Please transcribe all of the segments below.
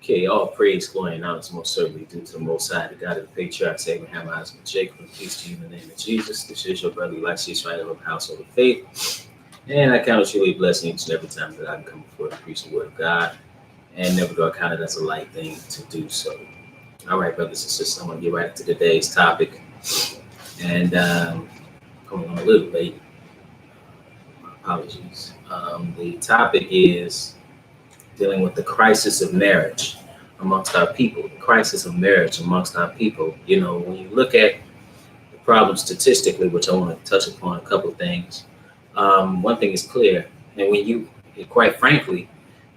Okay, all praise, glory, and honor is most certainly due to the Most High, the God of the patriarchs, Abraham, Isaac, and Jacob. And peace to you in the name of Jesus. This is your brother, Alexius, right of the household of faith. And I count it really a blessing each and every time that I can come before the preach the word of God. And never do I count it as a light thing to do so. All right, brothers and sisters, I'm going to get right into today's topic. And coming on a little late. My apologies. The topic is dealing with the crisis of marriage amongst our people. The crisis of marriage amongst our people. You know, when you look at the problem statistically, which I want to touch upon a couple of things, one thing is clear, and when you, quite frankly,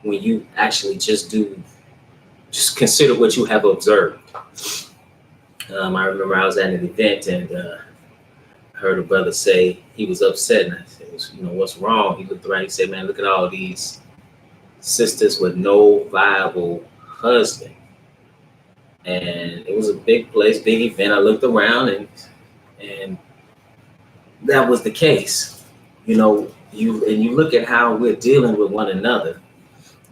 when you actually just consider what you have observed. I remember I was at an event and heard a brother say he was upset, and I said, what's wrong? He looked around, he said, man, look at all these sisters with no viable husband. And it was a big place, big event. I looked around and that was the case. You look at how we're dealing with one another.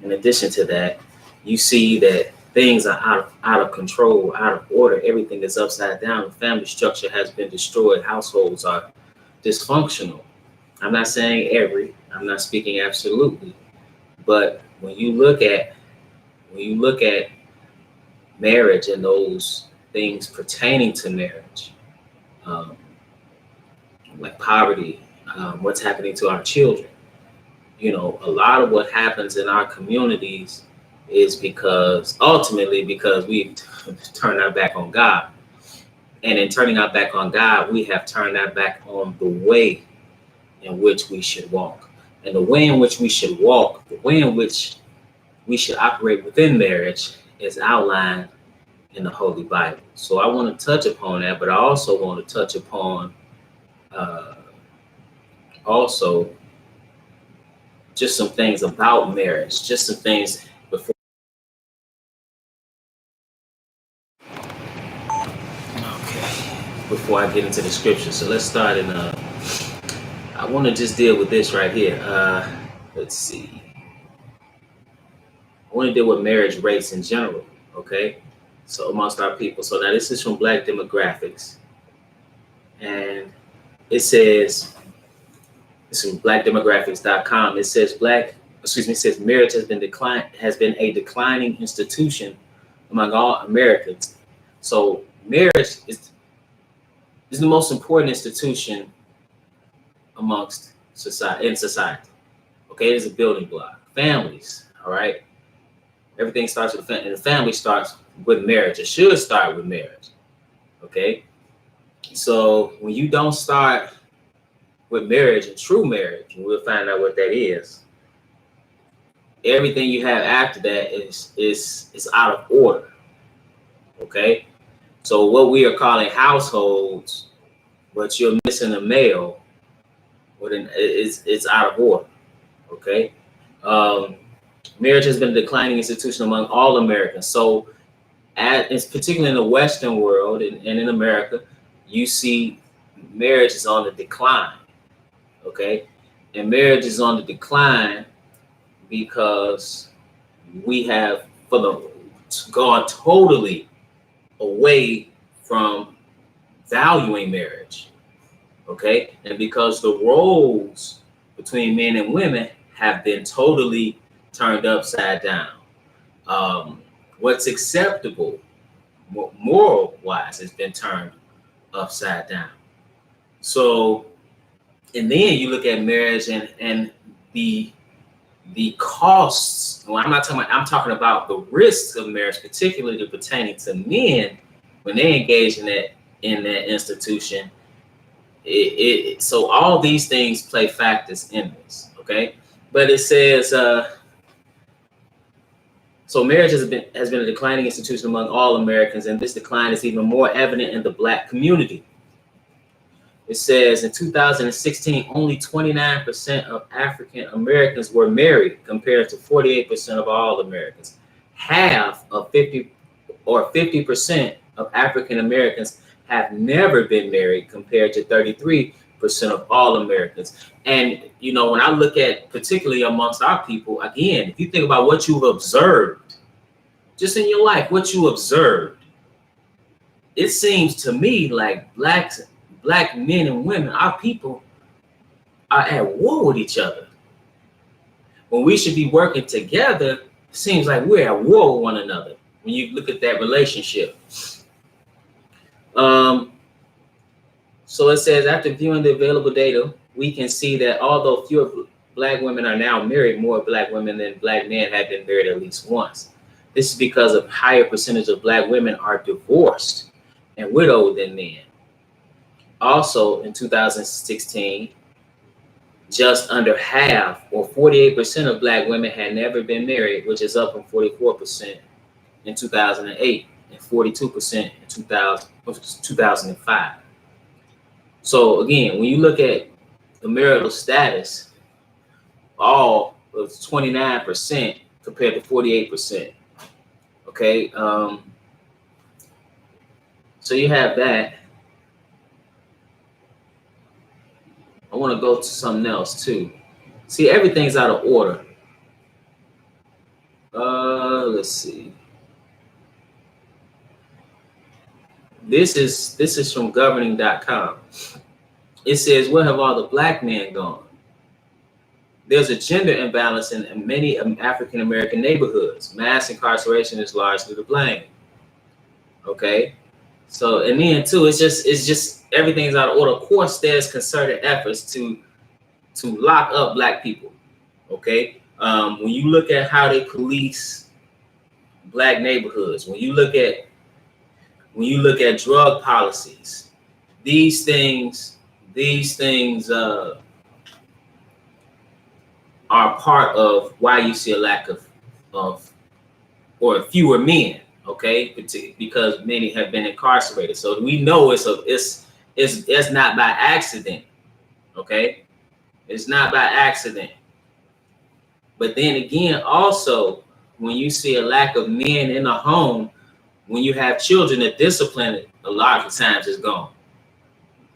In addition to that, you see that things are out of control, out of order. Everything is upside down. The family structure has been destroyed. Households are dysfunctional. I'm not saying I'm not speaking absolutely. But when you look at marriage and those things pertaining to marriage, like poverty, what's happening to our children, a lot of what happens in our communities is ultimately because we've turned our back on God. And in turning our back on God, we have turned our back on the way in which we should walk. And the way in which we should walk, the way in which we should operate within marriage is outlined in the Holy Bible. So I want to touch upon that, but I also want to touch upon also just some things about marriage, just some things before I get into the scripture. So let's start in I want to just deal with this right here. Let's see. I want to deal with marriage rates in general, okay? So amongst our people. So now this is from Black Demographics. And it says, it's from blackdemographics.com. It says marriage has been a declining institution among all Americans. So marriage is the most important institution amongst society. Okay, it is a building block. Families, all right? Everything starts with and the family starts with marriage. It should start with marriage. Okay? So when you don't start with marriage and true marriage, and we'll find out what that is, everything you have after that is out of order. Okay? So what we are calling households, but you're missing a male, it's out of order. Okay? Marriage has been a declining institution among all Americans. So, it's particularly in the Western world and in America, you see marriage is on the decline. Okay? And marriage is on the decline because we have gone totally away from valuing marriage. Okay? And because the roles between men and women have been totally turned upside down. What's acceptable moral wise has been turned upside down. So, and then you look at marriage and the costs. Well, I'm talking about the risks of marriage, particularly pertaining to men when they engage in that institution. So all these things play factors in this. Okay. But it says, so marriage has been a declining institution among all Americans, and this decline is even more evident in the Black community. It says in 2016, only 29% of African Americans were married, compared to 48% of all Americans. Half of 50% of African Americans have never been married, compared to 33% of all Americans. And, when I look at particularly amongst our people, again, if you think about what you've observed just in your life, what you observed. It seems to me like black men and women, our people, are at war with each other. When we should be working together, it seems like we're at war with one another. When you look at that relationship. So it says, after viewing the available data, we can see that although fewer black women are now married, more black women than black men have been married at least once. This is because a higher percentage of black women are divorced and widowed than men. Also, in 2016, just under half, or 48% of black women had never been married, which is up from 44% in 2008 and 42% in 2005. So again, when you look at the marital status, all of 29% compared to 48%. Okay, so you have that. I want to go to something else too. See, everything's out of order. Let's see. This is from governing.com. It says, where have all the black men gone? There's a gender imbalance in many African American neighborhoods. Mass incarceration is largely to blame. Okay, so and then too, it's just everything's out of order. Of course, there's concerted efforts to lock up black people. Okay, when you look at how they police black neighborhoods, when you look at drug policies, these things are part of why you see a lack of or fewer men. Okay, because many have been incarcerated. So we know it's not by accident. Okay, it's not by accident. But then again, also, when you see a lack of men in the home, when you have children, the discipline a lot of times is gone.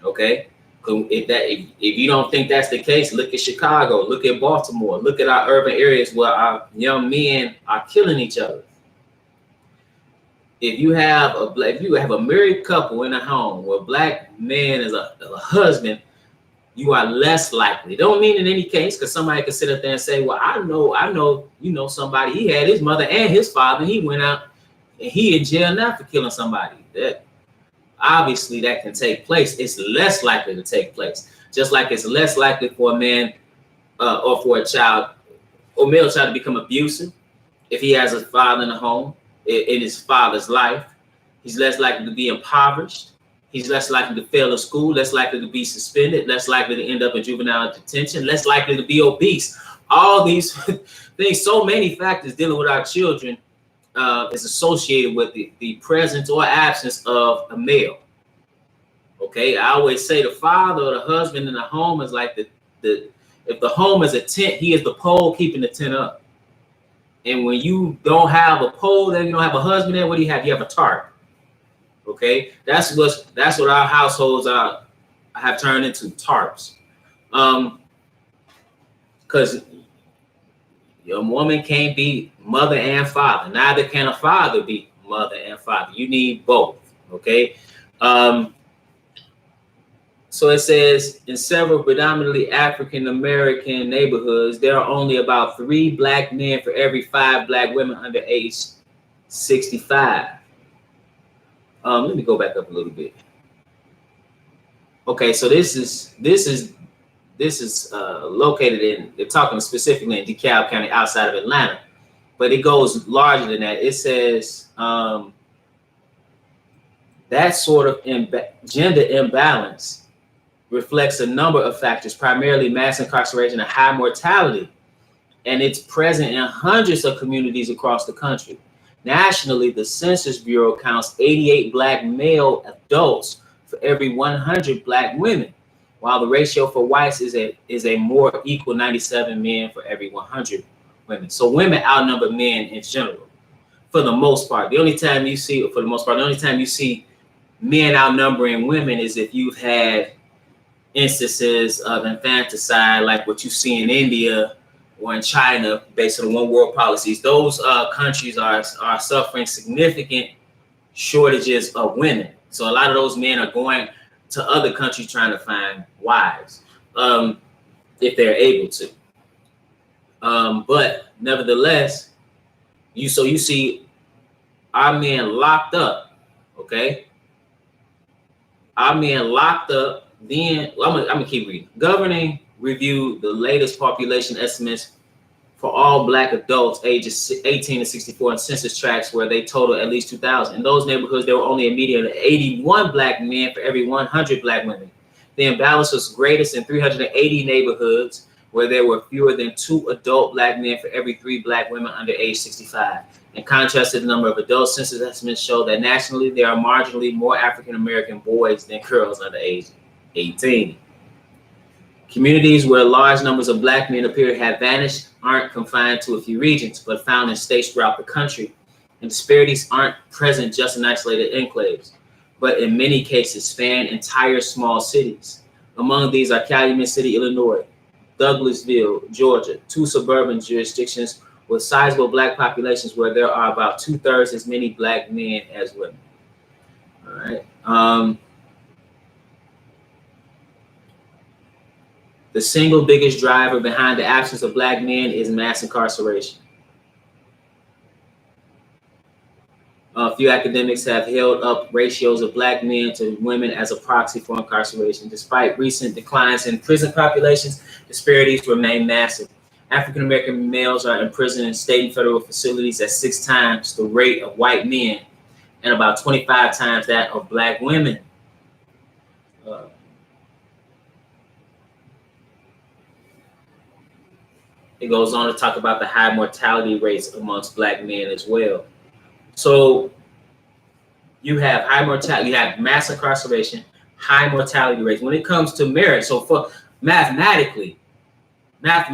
Okay, if you don't think that's the case, look at Chicago, look at Baltimore, look at our urban areas where our young men are killing each other. If you have a married couple in a home where a black man is a husband, you are less likely. Don't mean in any case, because somebody could sit up there and say, well, I know, somebody, he had his mother and his father, and he went out and he in jail now for killing somebody. That obviously that can take place. It's less likely to take place. Just like it's less likely for a man or for a child or male child to become abusive if he has a father in the home. In his father's life, he's less likely to be impoverished. He's less likely to fail in school, less likely to be suspended, less likely to end up in juvenile detention, less likely to be obese. All these things, so many factors dealing with our children is associated with the presence or absence of a male. Okay, I always say the father or the husband in the home is like if the home is a tent, he is the pole keeping the tent up. And when you don't have a pole, then you don't have a husband there, what do you have? You have a tarp. Okay, that's what our households have turned into, tarps. Because your woman can't be mother and father. Neither can a father be mother and father. You need both. Okay. So it says, in several predominantly African American neighborhoods, there are only about 3 black men for every 5 black women under age 65. Let me go back up a little bit. Okay, so this is located in, they're talking specifically in DeKalb County outside of Atlanta, but it goes larger than that. It says that sort of gender imbalance reflects a number of factors, primarily mass incarceration and high mortality, and it's present in hundreds of communities across the country. Nationally, the Census Bureau counts 88 black male adults for every 100 black women, while the ratio for whites is a more equal 97 men for every 100 women. So women outnumber men in general, for the most part. The only time you see men outnumbering women is if you've had instances of infanticide, like what you see in India, or in China, based on the one world policies, those countries are suffering significant shortages of women. So a lot of those men are going to other countries trying to find wives, if they're able to. But nevertheless, you see our men locked up, okay? Our men locked up. Then I'm gonna keep reading. Governing reviewed the latest population estimates for all Black adults ages 18 to 64 in census tracts where they total at least 2,000. In those neighborhoods, there were only a median of 81 Black men for every 100 Black women. The imbalance was greatest in 380 neighborhoods where there were fewer than 2 adult Black men for every 3 Black women under age 65. In contrast to the number of adult census estimates show that nationally there are marginally more African American boys than girls under age 18. Communities where large numbers of Black men appear to have vanished aren't confined to a few regions, but found in states throughout the country. And disparities aren't present just in isolated enclaves, but in many cases span entire small cities. Among these are Calumet City, Illinois, Douglasville, Georgia, 2 suburban jurisdictions with sizable Black populations where there are about 2/3 as many Black men as women. All right. The single biggest driver behind the absence of Black men is mass incarceration. A few academics have held up ratios of Black men to women as a proxy for incarceration. Despite recent declines in prison populations, disparities remain massive. African American males are imprisoned in state and federal facilities at 6 times the rate of white men and about 25 times that of Black women. It goes on to talk about the high mortality rates amongst Black men as well. So you have high mortality, you have mass incarceration, high mortality rates. When it comes to marriage, so for mathematically, if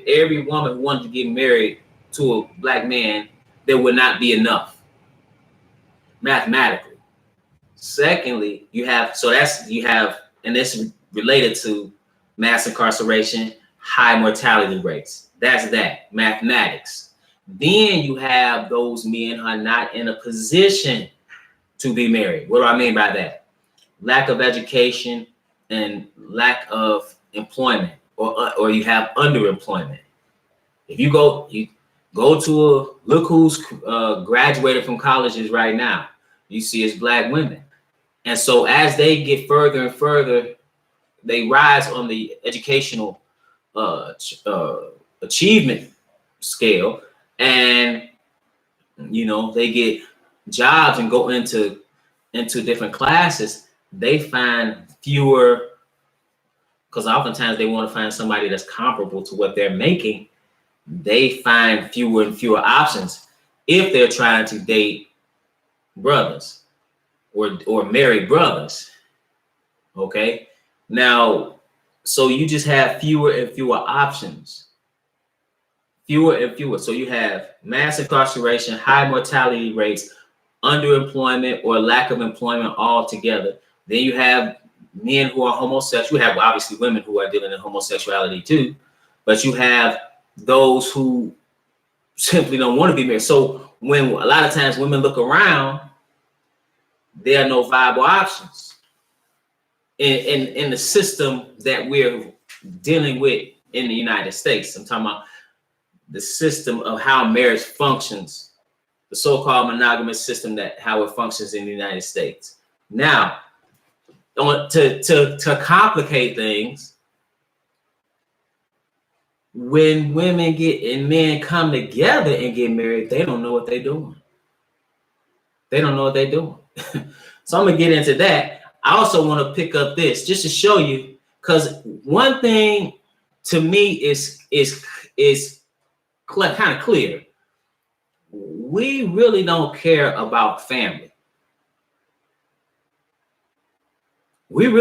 every woman who wanted to get married to a Black man, there would not be enough mathematically. Secondly, and this is related to mass incarceration, high mortality rates. That's that, mathematics. Then you have those men who are not in a position to be married. What do I mean by that? Lack of education and lack of employment, or you have underemployment. If you go to look who's graduated from colleges right now, you see it's Black women. And so as they get further and further, they rise on the educational achievement scale, and they get jobs and go into different classes. They find fewer, because oftentimes they want to find somebody that's comparable to what they're making. They find fewer and fewer options if they're trying to date brothers or marry brothers. Okay. Now, so you just have fewer and fewer options. Fewer and fewer. So you have mass incarceration, high mortality rates, underemployment or lack of employment altogether. Then you have men who are homosexual. You have obviously women who are dealing in homosexuality too, but you have those who simply don't want to be married. So when a lot of times women look around, there are no viable options in the system that we're dealing with in the United States. I'm talking about the system of how marriage functions, the so-called monogamous system, that how it functions in the United States. Now, to complicate things, when women and men come together and get married, they don't know what they're doing. They don't know what they're doing. So I'm gonna get into that. I also want to pick up this just to show you, because one thing to me is kind of clear. We really don't care about family. We really